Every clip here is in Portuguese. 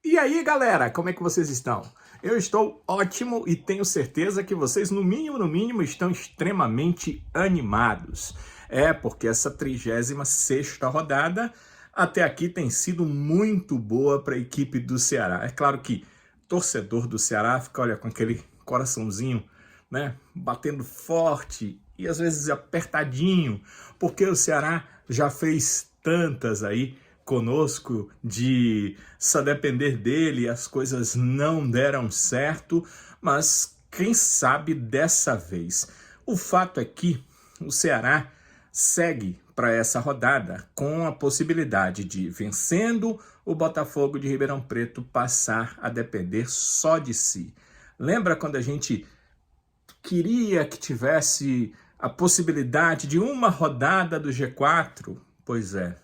E aí, galera, como é que vocês estão? Eu estou ótimo e tenho certeza que vocês, no mínimo, estão extremamente animados. Porque essa 36ª rodada até aqui tem sido muito boa para a equipe do Ceará. É claro que torcedor do Ceará fica, olha, com aquele coraçãozinho, né, batendo forte e às vezes apertadinho, porque o Ceará já fez tantas aí conosco de só depender dele, as coisas não deram certo, mas quem sabe dessa vez. O fato é que o Ceará segue para essa rodada com a possibilidade de, vencendo o Botafogo de Ribeirão Preto, passar a depender só de si. Lembra quando a gente queria que tivesse a possibilidade de uma rodada do G4? Pois é,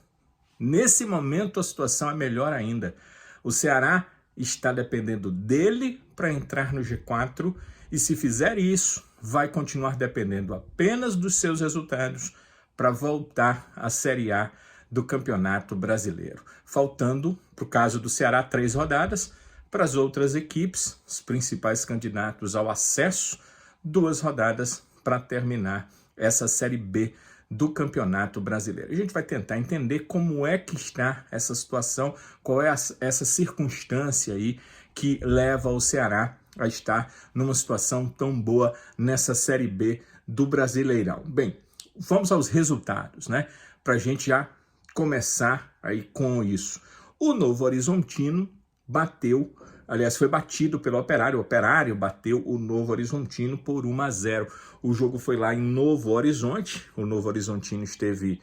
nesse momento a situação é melhor ainda. O Ceará está dependendo dele para entrar no G4 e, se fizer isso, vai continuar dependendo apenas dos seus resultados para voltar à Série A do Campeonato Brasileiro. Faltando, para o caso do Ceará, 3 rodadas, para as outras equipes, os principais candidatos ao acesso, 2 rodadas para terminar essa Série B do Campeonato Brasileiro. A gente vai tentar entender como é que está essa situação, qual é essa circunstância aí que leva o Ceará a estar numa situação tão boa nessa Série B do Brasileirão. Bem, vamos aos resultados, né? Para a gente já começar aí com isso. O Novo Horizontino bateu, aliás, foi batido pelo Operário. O Operário bateu o Novo Horizontino por 1-0. O jogo foi lá em Novo Horizonte. O Novo Horizontino esteve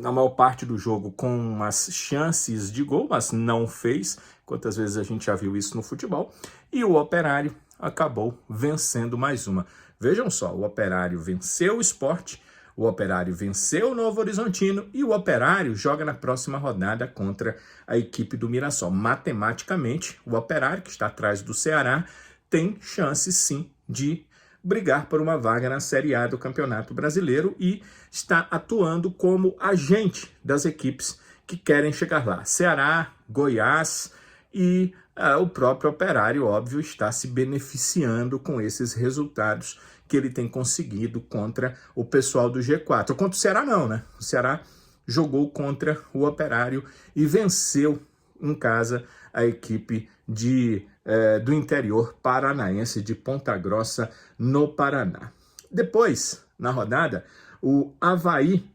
na maior parte do jogo com umas chances de gol, mas não fez. Quantas vezes a gente já viu isso no futebol? E o Operário acabou vencendo mais uma. Vejam só, o Operário venceu o Sport, o Operário venceu o Novo Horizontino e o Operário joga na próxima rodada contra a equipe do Mirassol. Matematicamente, o Operário, que está atrás do Ceará, tem chance sim de brigar por uma vaga na Série A do Campeonato Brasileiro e está atuando como agente das equipes que querem chegar lá. Ceará, Goiás e o próprio Operário, óbvio, está se beneficiando com esses resultados que ele tem conseguido contra o pessoal do G4. Contra o Ceará não, né? O Ceará jogou contra o Operário e venceu em casa a equipe do interior paranaense de Ponta Grossa, no Paraná. Depois, na rodada, o Avaí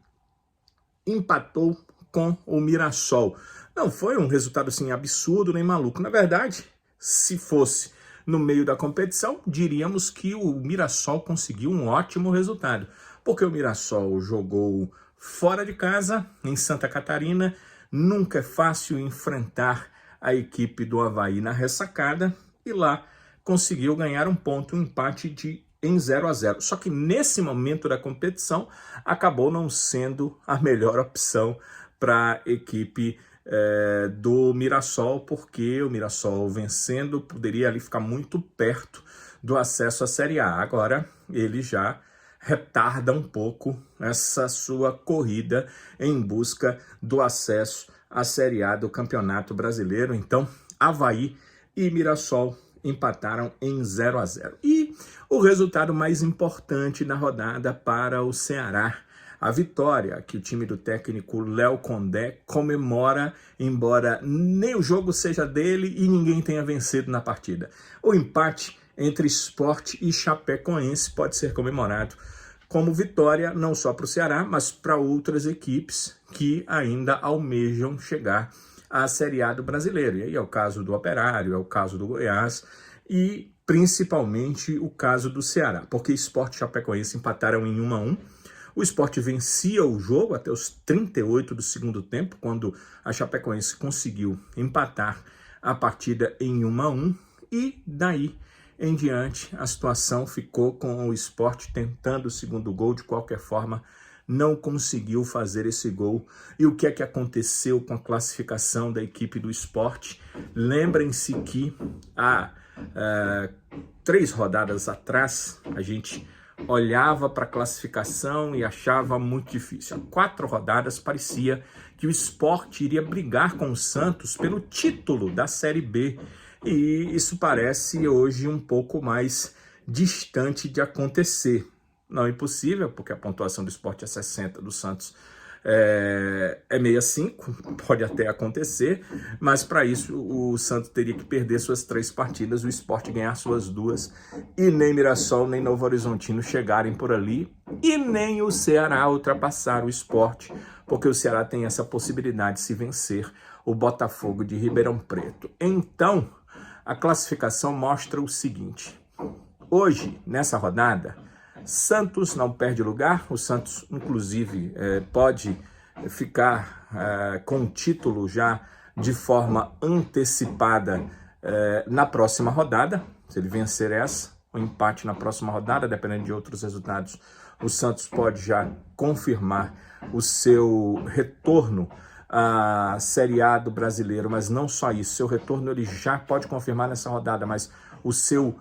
empatou com o Mirassol. Não foi um resultado assim absurdo nem maluco. Na verdade, se fosse no meio da competição, diríamos que o Mirassol conseguiu um ótimo resultado, porque o Mirassol jogou fora de casa, em Santa Catarina. Nunca é fácil enfrentar a equipe do Avaí na ressacada, e lá conseguiu ganhar um ponto, um empate em 0-0. Só que nesse momento da competição acabou não sendo a melhor opção para a equipe do Mirassol, porque o Mirassol vencendo poderia ali ficar muito perto do acesso à Série A. Agora ele já retarda um pouco essa sua corrida em busca do acesso à Série A do Campeonato Brasileiro. Então, Avaí e Mirassol empataram em 0-0. E o resultado mais importante da rodada para o Ceará, a vitória que o time do técnico Léo Condé comemora, embora nem o jogo seja dele e ninguém tenha vencido na partida. O empate entre Sport e Chapecoense pode ser comemorado como vitória não só para o Ceará, mas para outras equipes que ainda almejam chegar à Série A do Brasileiro. E aí é o caso do Operário, é o caso do Goiás e principalmente o caso do Ceará, porque Sport e Chapecoense empataram em 1-1. O Sport vencia o jogo até os 38 do segundo tempo, quando a Chapecoense conseguiu empatar a partida em 1-1, e daí em diante a situação ficou com o Sport tentando o segundo gol de qualquer forma, não conseguiu fazer esse gol. E o que é que aconteceu com a classificação da equipe do Sport? Lembrem-se que há 3 rodadas atrás a gente olhava para a classificação e achava muito difícil. Há 4 rodadas parecia que o Sport iria brigar com o Santos pelo título da Série B. E isso parece hoje um pouco mais distante de acontecer. Não é impossível, porque a pontuação do Sport é 60, do Santos é 65, pode até acontecer, mas para isso o Santos teria que perder suas 3 partidas, o Sport ganhar suas 2, e nem Mirassol nem Novo Horizontino chegarem por ali, e nem o Ceará ultrapassar o Sport, porque o Ceará tem essa possibilidade se vencer o Botafogo de Ribeirão Preto. Então, a classificação mostra o seguinte: hoje, nessa rodada, Santos não perde lugar, o Santos, inclusive, pode ficar com o título já de forma antecipada na próxima rodada, se ele vencer essa, o empate na próxima rodada, dependendo de outros resultados, o Santos pode já confirmar o seu retorno à Série A do Brasileiro, mas não só isso, seu retorno ele já pode confirmar nessa rodada, mas o seu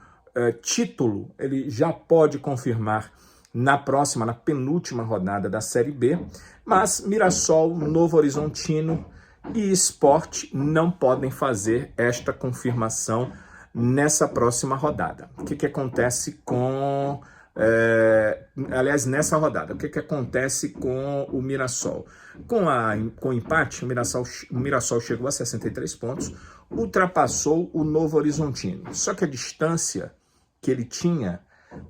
título ele já pode confirmar na próxima, na penúltima rodada da Série B, mas Mirassol, Novo Horizontino e Sport não podem fazer esta confirmação nessa próxima rodada. O que acontece com... aliás, nessa rodada, o que acontece com o Mirassol? Com o empate, o Mirassol chegou a 63 pontos, ultrapassou o Novo Horizontino. Só que a distância que ele tinha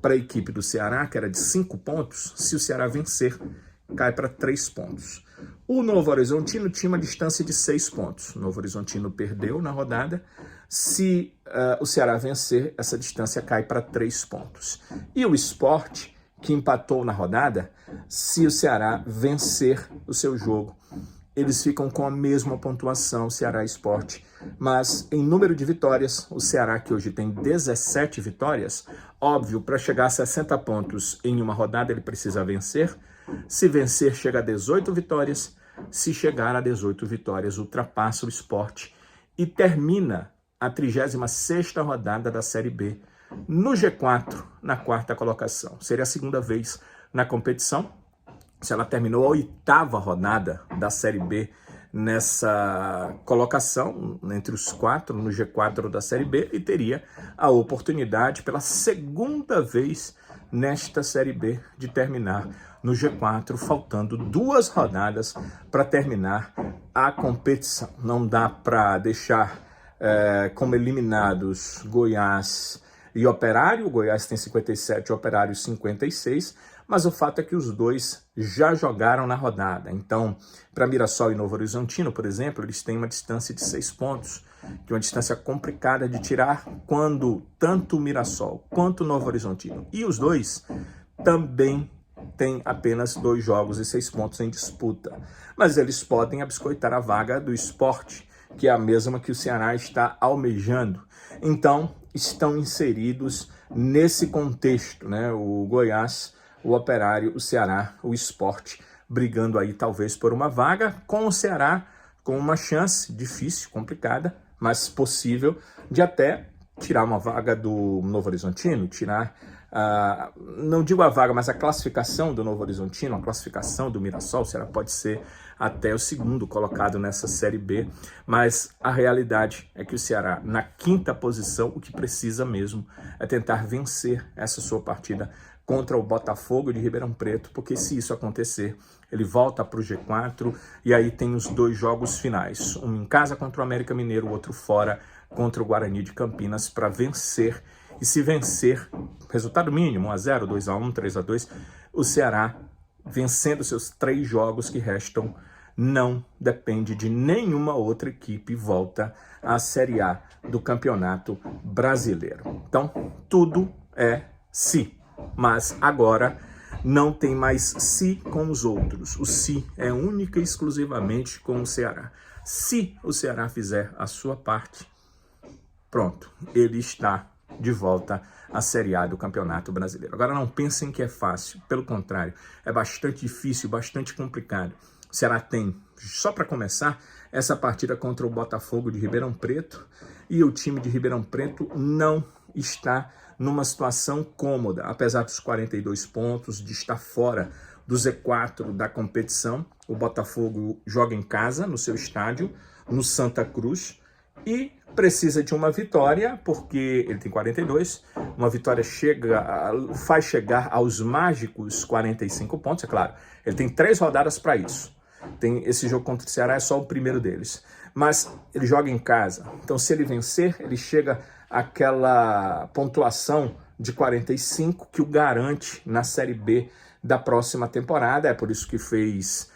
para a equipe do Ceará, que era de 5 pontos, se o Ceará vencer, cai para 3 pontos. O Novo Horizontino tinha uma distância de 6 pontos. O Novo Horizontino perdeu na rodada. Se o Ceará vencer, essa distância cai para 3 pontos. E o Sport, que empatou na rodada, se o Ceará vencer o seu jogo, eles ficam com a mesma pontuação, Ceará e Sport, mas em número de vitórias, o Ceará, que hoje tem 17 vitórias, óbvio, para chegar a 60 pontos em uma rodada, ele precisa vencer. Se vencer, chega a 18 vitórias. Se chegar a 18 vitórias, ultrapassa o Sport e termina a 36ª rodada da Série B no G4, na 4ª colocação. Seria a segunda vez na competição. Se ela terminou a 8ª rodada da Série B nessa colocação, entre os 4, no G4 da Série B, e teria a oportunidade, pela segunda vez nesta Série B, de terminar no G4, faltando 2 rodadas para terminar a competição. Não dá para deixar como eliminados Goiás e Operário. O Goiás tem 57, o Operário 56, mas o fato é que os dois já jogaram na rodada. Então, para Mirassol e Novo Horizontino, por exemplo, eles têm uma distância de 6 pontos, que é uma distância complicada de tirar quando tanto o Mirassol quanto o Novo Horizontino e os dois também têm apenas 2 jogos e 6 pontos em disputa. Mas eles podem abiscoitar a vaga do Sport, que é a mesma que o Ceará está almejando. Então, estão inseridos nesse contexto, né? O Goiás, o Operário, o Ceará, o Sport, brigando aí talvez por uma vaga, com o Ceará com uma chance difícil, complicada, mas possível, de até tirar uma vaga do Novo Horizontino, tirar, não digo a vaga, mas a classificação do Novo Horizontino, a classificação do Mirassol. O Ceará pode ser até o 2º colocado nessa Série B, mas a realidade é que o Ceará, na 5ª posição, o que precisa mesmo é tentar vencer essa sua partida contra o Botafogo de Ribeirão Preto, porque se isso acontecer, ele volta para o G4 e aí tem os 2 jogos finais, um em casa contra o América Mineiro, o outro fora contra o Guarani de Campinas, para vencer. E se vencer, resultado mínimo, 1-0, 2-1, 3-2, o Ceará, vencendo seus 3 jogos que restam, não depende de nenhuma outra equipe, volta à Série A do Campeonato Brasileiro. Então, tudo é se. Mas agora não tem mais se com os outros. O se é única e exclusivamente com o Ceará. Se o Ceará fizer a sua parte, pronto, ele está de volta à Série A do Campeonato Brasileiro. Agora não pensem que é fácil, pelo contrário, é bastante difícil, bastante complicado. O Ceará tem, só para começar, essa partida contra o Botafogo de Ribeirão Preto, e o time de Ribeirão Preto não está numa situação cômoda, apesar dos 42 pontos, de estar fora do Z4 da competição. O Botafogo joga em casa, no seu estádio, no Santa Cruz, e precisa de uma vitória, porque ele tem 42, uma vitória faz chegar aos mágicos 45 pontos, é claro. Ele tem 3 rodadas para isso. Esse jogo contra o Ceará é só o primeiro deles. Mas ele joga em casa, então se ele vencer, ele chega àquela pontuação de 45 que o garante na Série B da próxima temporada. É por isso que fez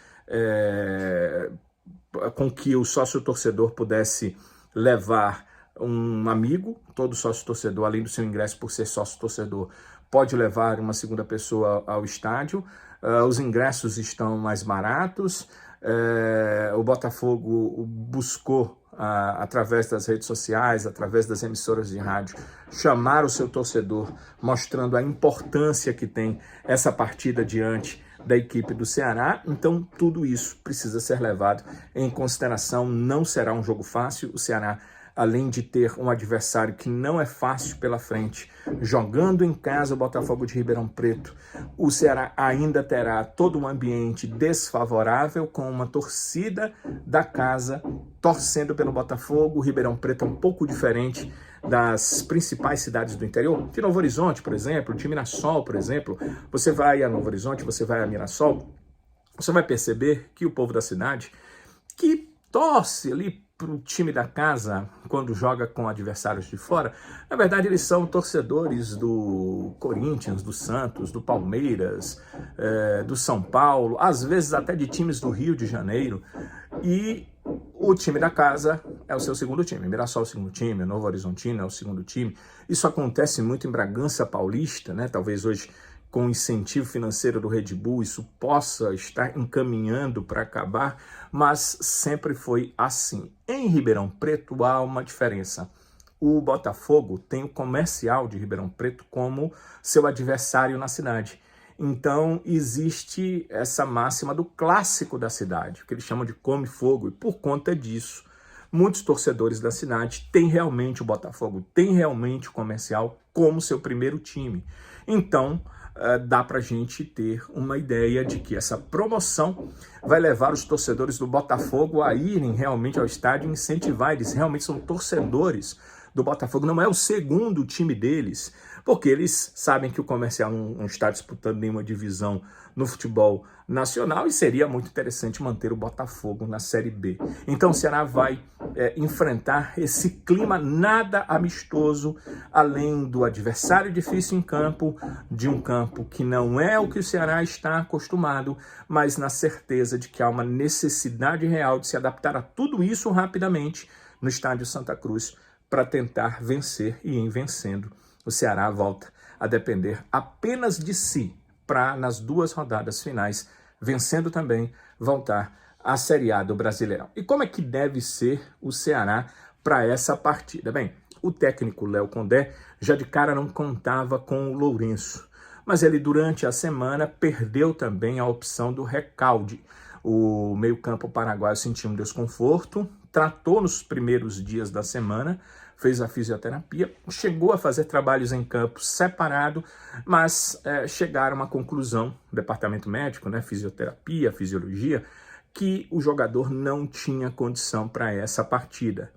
com que o sócio-torcedor pudesse levar um amigo. Todo sócio-torcedor, além do seu ingresso por ser sócio-torcedor, pode levar uma segunda pessoa ao estádio. Os ingressos estão mais baratos. O Botafogo buscou, através das redes sociais, através das emissoras de rádio, chamar o seu torcedor, mostrando a importância que tem essa partida diante da equipe do Ceará. Então tudo isso precisa ser levado em consideração. Não será um jogo fácil. O Ceará, além de ter um adversário que não é fácil pela frente, jogando em casa o Botafogo de Ribeirão Preto, o Ceará ainda terá todo um ambiente desfavorável, com uma torcida da casa torcendo pelo Botafogo. O Ribeirão Preto é um pouco diferente das principais cidades do interior. De Novo Horizonte, por exemplo, de Mirassol, por exemplo. Você vai a Novo Horizonte, você vai a Mirassol, você vai perceber que o povo da cidade, que torce ali para o time da casa quando joga com adversários de fora, na verdade eles são torcedores do Corinthians, do Santos, do Palmeiras, do São Paulo, às vezes até de times do Rio de Janeiro, e o time da casa é o seu segundo time. Mirassol é o segundo time, Novo Horizontino é o segundo time. Isso acontece muito em Bragança Paulista, né? Talvez hoje, com o incentivo financeiro do Red Bull, isso possa estar encaminhando para acabar, mas sempre foi assim. Em Ribeirão Preto há uma diferença. O Botafogo tem o Comercial de Ribeirão Preto como seu adversário na cidade. Então existe essa máxima do clássico da cidade, que eles chamam de come fogo, e por conta disso, muitos torcedores da cidade têm realmente o Botafogo, têm realmente o Comercial como seu primeiro time. Então dá para a gente ter uma ideia de que essa promoção vai levar os torcedores do Botafogo a irem realmente ao estádio e incentivar. Eles realmente são torcedores do Botafogo, não é o segundo time deles, porque eles sabem que o Comercial não está disputando nenhuma divisão no futebol nacional e seria muito interessante manter o Botafogo na Série B. Então o Ceará vai enfrentar esse clima nada amistoso, além do adversário difícil em campo, de um campo que não é o que o Ceará está acostumado, mas na certeza de que há uma necessidade real de se adaptar a tudo isso rapidamente no estádio Santa Cruz para tentar vencer, e em vencendo, o Ceará volta a depender apenas de si para, nas 2 rodadas finais, vencendo também, voltar à Série A do Brasileirão. E como é que deve ser o Ceará para essa partida? Bem, o técnico Léo Condé já de cara não contava com o Lourenço, mas ele durante a semana perdeu também a opção do Recalde. O meio-campo paraguaio sentiu um desconforto, tratou nos primeiros dias da semana, fez a fisioterapia, chegou a fazer trabalhos em campo separado, mas chegaram à conclusão, departamento médico, né, fisioterapia, fisiologia, que o jogador não tinha condição para essa partida.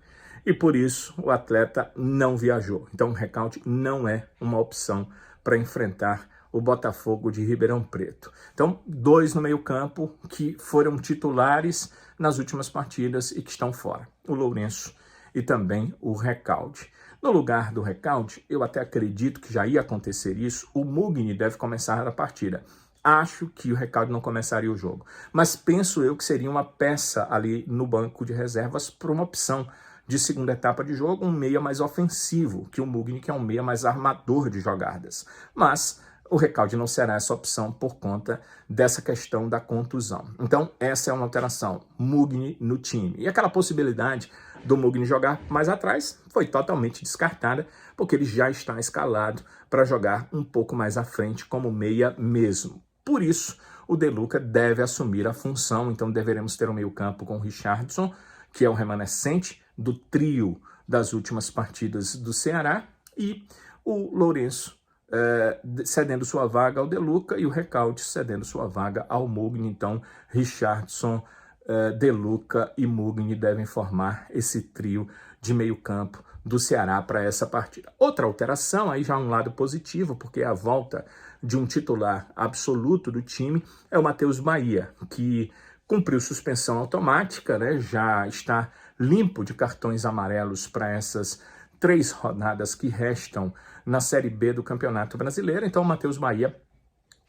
E por isso o atleta não viajou. Então o Recalde não é uma opção para enfrentar o Botafogo de Ribeirão Preto. Então, 2 no meio-campo que foram titulares nas últimas partidas e que estão fora. O Lourenço e também o Recalde. No lugar do Recalde, eu até acredito que já ia acontecer isso, o Mugni deve começar a partida. Acho que o Recalde não começaria o jogo, mas penso eu que seria uma peça ali no banco de reservas para uma opção de segunda etapa de jogo, um meia mais ofensivo que o Mugni, que é um meia mais armador de jogadas. Mas o Recalde não será essa opção por conta dessa questão da contusão. Então, essa é uma alteração. Mugni no time. E aquela possibilidade do Mugni jogar mais atrás foi totalmente descartada, porque ele já está escalado para jogar um pouco mais à frente como meia mesmo. Por isso, o De Luca deve assumir a função. Então, deveremos ter um meio-campo com o Richardson, que é o remanescente do trio das últimas partidas do Ceará, e o Lourenço cedendo sua vaga ao De Luca e o Recalde cedendo sua vaga ao Mugni. Então, Richarlison, De Luca e Mugni devem formar esse trio de meio campo do Ceará para essa partida. Outra alteração, aí já um lado positivo, porque a volta de um titular absoluto do time é o Matheus Bahia, que cumpriu suspensão automática, né? Já está limpo de cartões amarelos para essas 3 rodadas que restam na Série B do Campeonato Brasileiro. Então o Matheus Bahia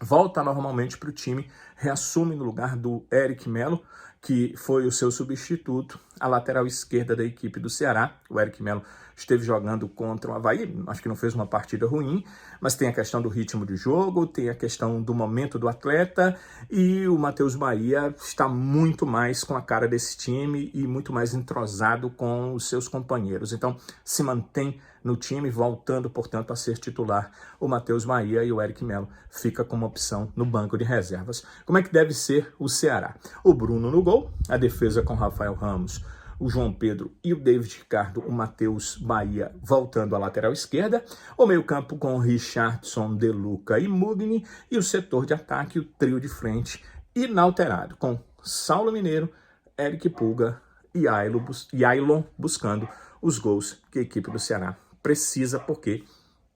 volta normalmente para o time, reassume no lugar do Eric Melo, que foi o seu substituto, a lateral esquerda da equipe do Ceará. O Eric Melo esteve jogando contra o Avaí, acho que não fez uma partida ruim, mas tem a questão do ritmo de jogo, tem a questão do momento do atleta, e o Matheus Bahia está muito mais com a cara desse time e muito mais entrosado com os seus companheiros. Então, se mantém no time, voltando, portanto, a ser titular o Matheus Bahia, e o Eric Melo fica como opção no banco de reservas. Como é que deve ser o Ceará? O Bruno no gol, a defesa com Rafael Ramos, o João Pedro e o David Ricardo, o Matheus Bahia voltando à lateral esquerda, o meio-campo com Richarlison, De Luca e Mugni, e o setor de ataque, o trio de frente inalterado, com Saulo Mineiro, Eric Pulga e Ailon buscando os gols que a equipe do Ceará precisa, porque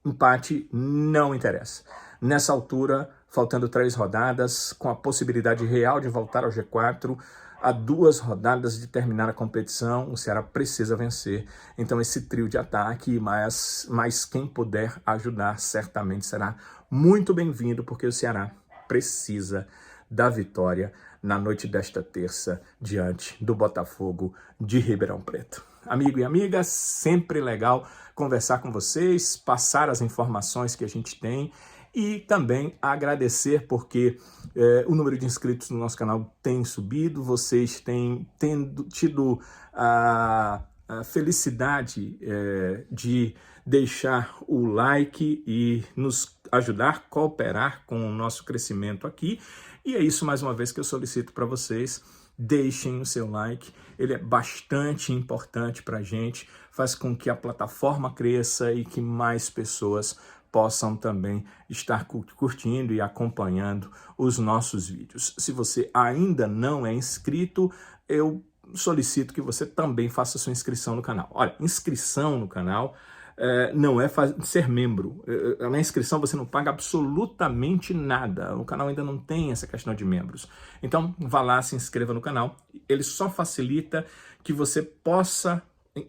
empate não interessa. Nessa altura, faltando 3 rodadas, com a possibilidade real de voltar ao G4, a 2 rodadas de terminar a competição, o Ceará precisa vencer. Então esse trio de ataque, mas quem puder ajudar certamente será muito bem-vindo, porque o Ceará precisa da vitória na noite desta terça diante do Botafogo de Ribeirão Preto. Amigo e amiga, sempre legal conversar com vocês, passar as informações que a gente tem e também agradecer porque o número de inscritos no nosso canal tem subido, vocês têm tido a felicidade de deixar o like e nos ajudar, cooperar com o nosso crescimento aqui. E é isso, mais uma vez, que eu solicito para vocês. Deixem o seu like, ele é bastante importante para a gente, faz com que a plataforma cresça e que mais pessoas possam também estar curtindo e acompanhando os nossos vídeos. Se você ainda não é inscrito, eu solicito que você também faça sua inscrição no canal. Olha, inscrição no canal não é ser membro. Na inscrição você não paga absolutamente nada. O canal ainda não tem essa questão de membros. Então, vá lá, se inscreva no canal. Ele só facilita que você possa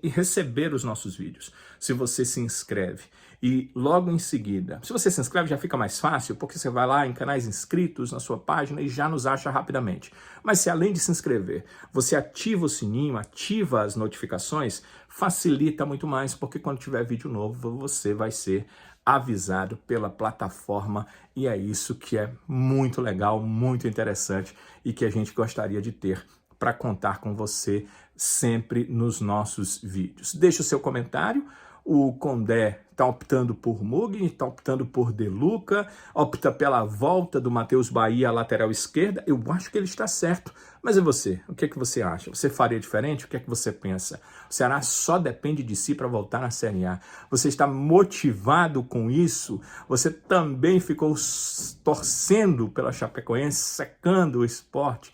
receber os nossos vídeos. Se você se inscreve e logo em seguida, se você se inscreve já fica mais fácil, porque você vai lá em canais inscritos na sua página e já nos acha rapidamente. Mas se além de se inscrever, você ativa o sininho, ativa as notificações, facilita muito mais, porque quando tiver vídeo novo, você vai ser avisado pela plataforma, e é isso que é muito legal, muito interessante e que a gente gostaria de ter para contar com você sempre nos nossos vídeos. Deixe o seu comentário. O Condé está optando por Mugni, está optando por De Luca, opta pela volta do Matheus Bahia à lateral esquerda. Eu acho que ele está certo. Mas e você? O que é que você acha? Você faria diferente? O que é que você pensa? O Ceará só depende de si para voltar na Série A. Você está motivado com isso? Você também ficou torcendo pela Chapecoense, secando o Sport?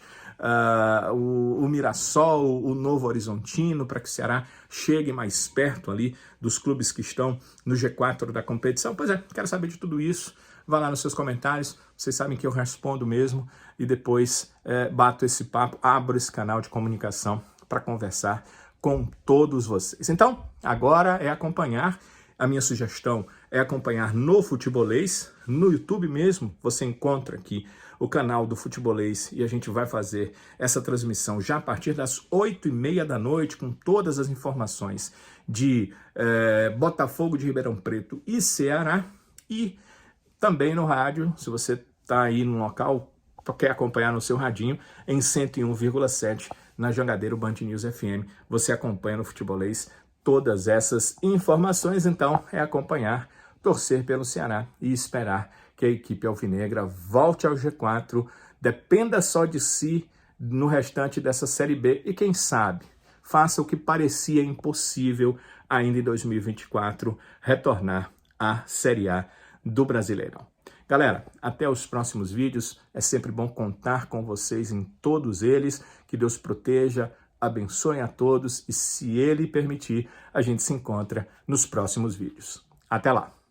O Mirassol, o Novo Horizontino, para que o Ceará chegue mais perto ali dos clubes que estão no G4 da competição? Pois é, quero saber de tudo isso. Vá lá nos seus comentários, vocês sabem que eu respondo mesmo e depois bato esse papo, abro esse canal de comunicação para conversar com todos vocês. Então, agora é acompanhar. A minha sugestão é acompanhar no Futebolês, no YouTube mesmo, você encontra aqui o canal do Futebolês e a gente vai fazer essa transmissão já a partir das 8h30 da noite, com todas as informações de Botafogo de Ribeirão Preto e Ceará, e também no rádio, se você está aí no local, quer acompanhar no seu radinho, em 101,7 na Jangadeiro Band News FM, você acompanha no Futebolês todas essas informações. Então é acompanhar, torcer pelo Ceará e esperar que a equipe alvinegra volte ao G4, dependa só de si no restante dessa Série B e quem sabe faça o que parecia impossível ainda em 2024, retornar à Série A do Brasileirão. Galera, até os próximos vídeos. É sempre bom contar com vocês em todos eles. Que Deus proteja, abençoe a todos e, se Ele permitir, a gente se encontra nos próximos vídeos. Até lá!